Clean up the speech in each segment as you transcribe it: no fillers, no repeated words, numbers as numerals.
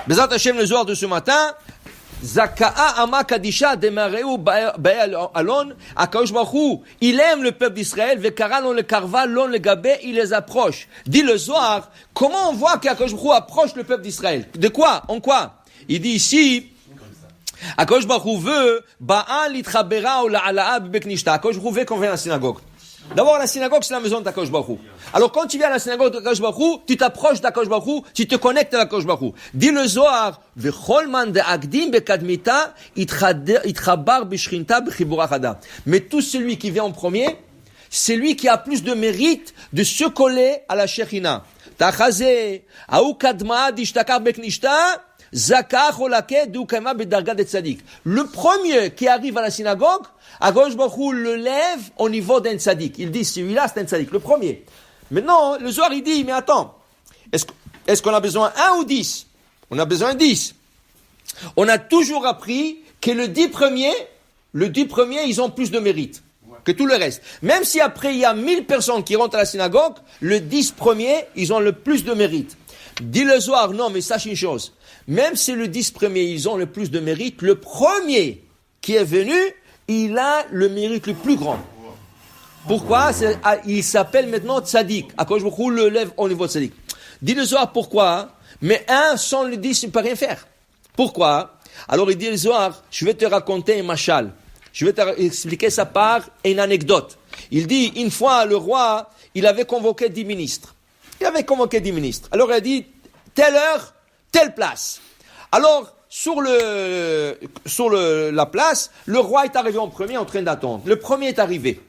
Bezat Hashem, le Zohar de ce matin, Zaka'a ama kadisha demareu ba'el alon, Akadosh Baruch Hu, il aime le peuple d'Israël, vekara l'on le karva, l'on le gabé, il les approche. Dit le Zohar, comment on voit qu'Akadosh Baruch Hu approche le peuple d'Israël? De quoi? En quoi? Il dit ici, Akadosh Baruch Hu veut, ba'al itchabera ou la'ala'a b'beknishta. Akadosh Baruch Hu veut qu'on vienne à la synagogue. D'abord, la synagogue, c'est la maison d'Akadosh Baruch Hu. Alors, quand tu viens à la synagogue d'Akadosh Baruch Hu, tu t'approches d'Akadosh Baruch Hu, tu te connectes à Akadosh Baruch Hu. Dit le Zohar, V'chol man de'agdim bekadmita, itchabar b'shrinta b'chibura chada. Mais tout celui qui vient en premier, c'est lui qui a plus de mérite de se coller à la Shekhinah. Ta'chazeh, aou kadma d'ishtakar beknishta, zakar olake d'ukama bedarga de tzadik. Le premier qui arrive à la synagogue, Akadosh Baruch Hu le lève au niveau d'un tzaddik. Il dit, celui-là, c'est un tzaddik, le premier. Maintenant, le Zohar, il dit, mais attends, est-ce qu'on a besoin 1 ou 10? On a besoin 10. On a toujours appris que le 10 premiers, ils ont plus de mérite que tout le reste. Même si après, il y a 1000 personnes qui rentrent à la synagogue, le 10 premiers, ils ont le plus de mérite. Dit le Zohar, non, mais sache une chose. Même si le 10 premiers, ils ont le plus de mérite, le premier qui est venu, il a le mérite le plus grand. Pourquoi? Il s'appelle maintenant tzaddik. Akadosh Baruch Hu le lève au niveau de tzaddik. Dis le Zohar pourquoi? Mais un sans le 10, il ne peut rien faire. Pourquoi? Alors il dit le Zohar, je vais te raconter un mashal. Je vais t'expliquer ça par une anecdote. Il dit, une fois, le roi, il avait convoqué 10 ministres. Alors il a dit, telle heure, telle place. Alors, sur la place, le roi est arrivé en premier en train d'attendre. Le premier est arrivé,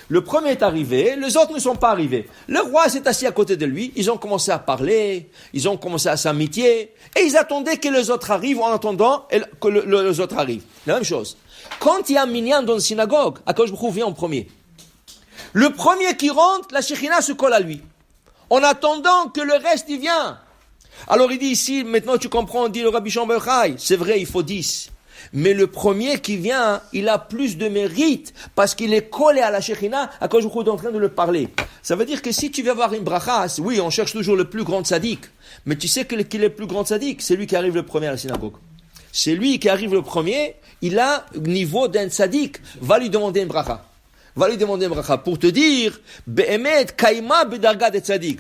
les autres ne sont pas arrivés. Le roi s'est assis à côté de lui, ils ont commencé à parler, ils ont commencé à s'amitier, et ils attendaient que les autres arrivent en attendant que les autres arrivent. La même chose. Quand il y a un minyan dans une synagogue, Akadosh Baruch Hu vient en premier. Le premier qui rentre, la Shekhinah se colle à lui. En attendant que le reste y vient. Alors il dit ici, maintenant tu comprends, dit le Rabbi Shimon bar Yochai, c'est vrai, il faut 10. Mais le premier qui vient, il a plus de mérite parce qu'il est collé à la Shekhinah, à cause où est en train de le parler. Ça veut dire que si tu veux avoir une bracha, oui, on cherche toujours le plus grand tzaddik, mais tu sais qu'il est le plus grand tzaddik, c'est lui qui arrive le premier à la synagogue. C'est lui qui arrive le premier, il a le niveau d'un tzaddik, va lui demander une bracha. Pour te dire, Be'emet kaima bedarga de tzaddik.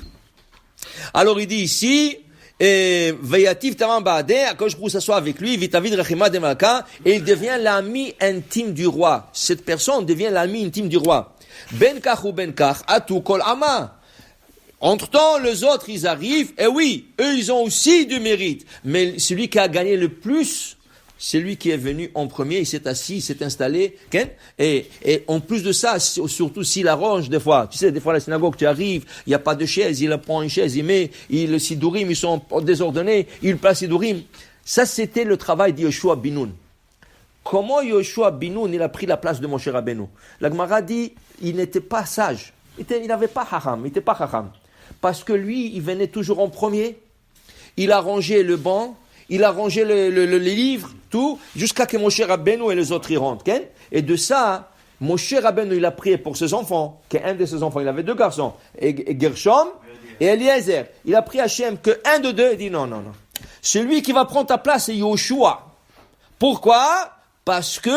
Alors il dit ici, Vayativ tamam ba'adeh, Akadosh Baruch Hu s'assoit avec lui, vitavid rachima de malka, et il devient l'ami intime du roi. Cette personne devient l'ami intime du roi. Ben kach ou ben kach, atu kol ama. Entre-temps, les autres, ils arrivent, et oui, eux, ils ont aussi du mérite. Mais celui qui a gagné le plus, c'est lui qui est venu en premier, il s'est assis, il s'est installé, et en plus de ça, surtout s'il arrange des fois, tu sais, des fois à la synagogue, tu arrives, il n'y a pas de chaise, il prend une chaise, il met, le sidourim, ils sont désordonnés, il place sidourim. Ça, c'était le travail de Yoshua bin Nun. Comment Yoshua bin Nun, il a pris la place de Moshe Rabbeinu? La Gemara dit, il n'était pas sage, il n'avait pas hacham, il n'était pas hacham. Parce que lui, il venait toujours en premier, il a rangé le banc, il a rangé les livres, tout, jusqu'à que Moshe Rabbeinu et les autres y rentrent. Et de ça, Moshe Rabbeinu, il a prié pour ses enfants, qu'un de ses enfants, il avait 2 garçons, et Gershom et Eliezer. Il a prié à Hachem qu'un de 2, il dit non. Celui qui va prendre ta place, c'est Yoshua. Pourquoi? Parce que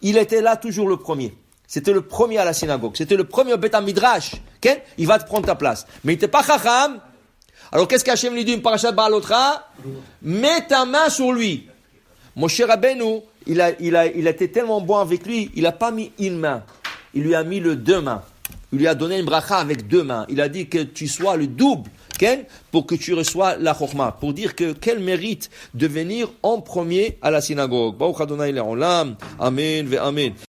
il était là toujours le premier. C'était le premier à la synagogue. C'était le premier au Beth Midrash. Il va te prendre ta place. Mais il n'était pas chacham. Alors qu'est-ce qu'Hachem lui dit, parashat Ba'alotra? Mets ta main sur lui. Moshe Rabbeinu, il a été tellement bon avec lui, il n'a pas mis une main. Il lui a mis le 2 mains. Il lui a donné une bracha avec 2 mains. Il a dit que tu sois le double, pour que tu reçois la chokhma. Pour dire que quel mérite de venir en premier à la synagogue. Baruch Adonai Le'olam. Amen ve Amen.